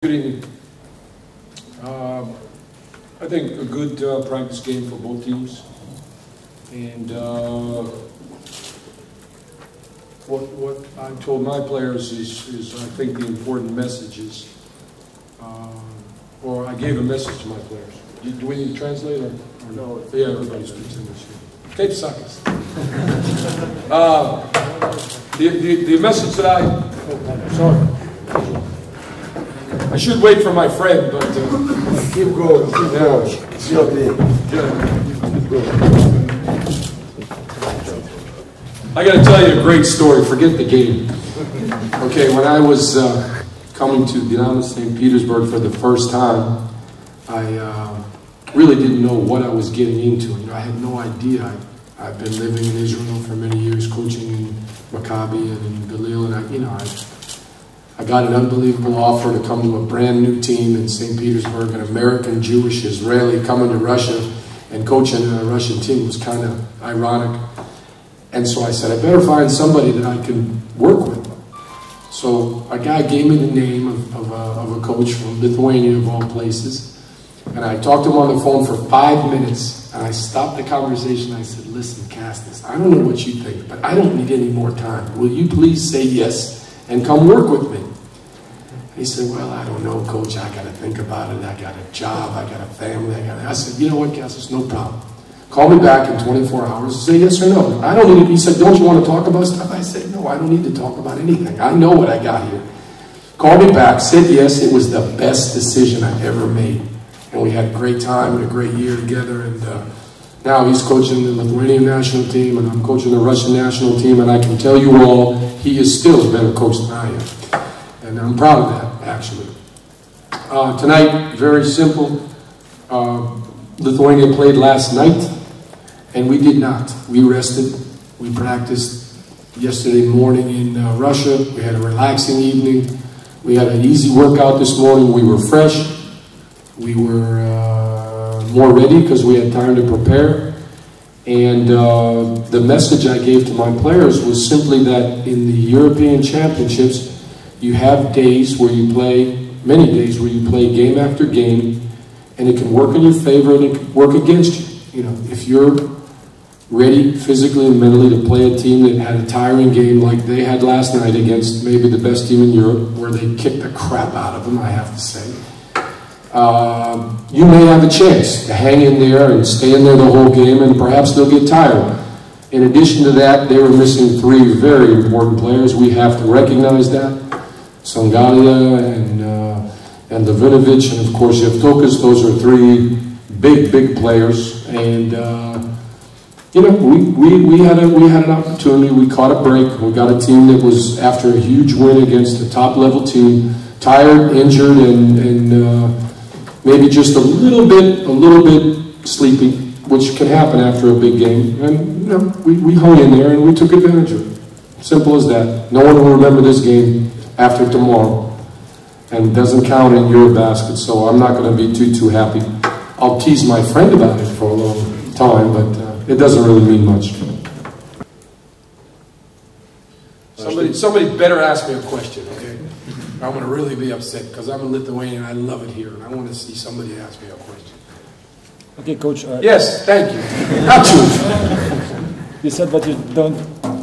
Good evening. I think a good practice game for both teams, and what I told my players is I think the important message is, or I gave a message to my players. Do we need to translate or no? Yeah, everybody speaks English. K.Kemzūrā. The message that sorry. I should wait for my friend, but keep going, keep going. It's your day. I got to tell you a great story. Forget the game. Okay, when I was coming to Dynamo St. Petersburg for the first time, I really didn't know what I was getting into. You know, I had no idea. I've been living in Israel for many years, coaching in Maccabi and in Galil, and I got an unbelievable offer to come to a brand new team in St. Petersburg, an American, Jewish, Israeli coming to Russia and coaching a Russian team was kind of ironic. And so I said, I better find somebody that I can work with. So a guy gave me the name of a coach from Lithuania, of all places. And I talked to him on the phone for 5 minutes, and I stopped the conversation. I said, listen, Castus, I don't know what you think, but I don't need any more time. Will you please say yes and come work with me? He said, well, I don't know, Coach. I got to think about it. I got a job. I got a family. I said, you know what, Castus, no problem. Call me back in 24 hours and say yes or no. I don't need it. He said, don't you want to talk about stuff? I said, no, I don't need to talk about anything. I know what I got here. Called me back, said yes. It was the best decision I ever made. And we had a great time and a great year together. And now he's coaching the Lithuanian national team, and I'm coaching the Russian national team. And I can tell you all, he is still a better coach than I am. And I'm proud of that, actually. Tonight, very simple. Lithuania played last night, and we did not. We rested. We practiced yesterday morning in Russia. We had a relaxing evening. We had an easy workout this morning. We were fresh. We were more ready because we had time to prepare. And the message I gave to my players was simply that in the European Championships, you have days where you play, many days where you play game after game, and it can work in your favor and it can work against you. You know, if you're ready physically and mentally to play a team that had a tiring game like they had last night against maybe the best team in Europe, where they kicked the crap out of them, I have to say, you may have a chance to hang in there and stay in there the whole game, and perhaps they'll get tired. In addition to that, they were missing 3 very important players. We have to recognize that. Sangalia and Levinovich, and of course Yevtokas. Those are 3 big players. And you know, we had an opportunity. We caught a break. We got a team that was, after a huge win against a top-level team, tired, injured, and maybe just a little bit sleepy, which can happen after a big game. And you know, we hung in there and we took advantage of it. Simple as that. No one will remember this game after tomorrow, and it doesn't count in your basket, so I'm not going to be too happy. I'll tease my friend about it for a long time, but it doesn't really mean much. Somebody better ask me a question, okay? I'm going to really be upset, because I'm a Lithuanian, I love it here, and I want to see somebody ask me a question. Okay, Coach. Yes, thank you. Not you. You said that you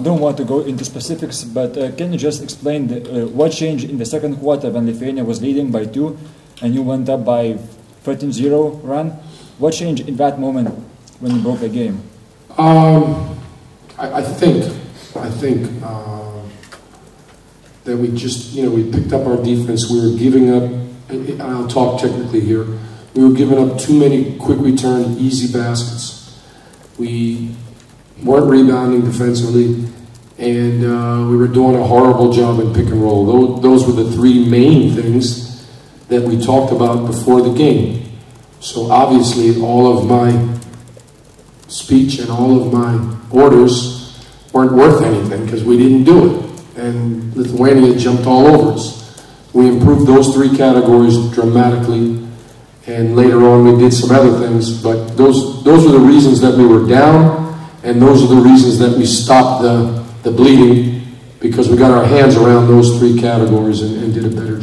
don't want to go into specifics, but can you just explain what changed in the second quarter when Lithuania was leading by 2 and you went up by 13-0 run? What changed in that moment when you broke the game? I think that we just, you know, we picked up our defense. We were giving up, and I'll talk technically here, we were giving up too many quick return, easy baskets. We weren't rebounding defensively, and we were doing a horrible job in pick and roll. Those were the 3 main things that we talked about before the game. So obviously all of my speech and all of my orders weren't worth anything because we didn't do it. And Lithuania jumped all over us. We improved those 3 categories dramatically, and later on we did some other things, but those are the reasons that we were down. And those are the reasons that we stopped the bleeding, because we got our hands around those 3 categories and did a better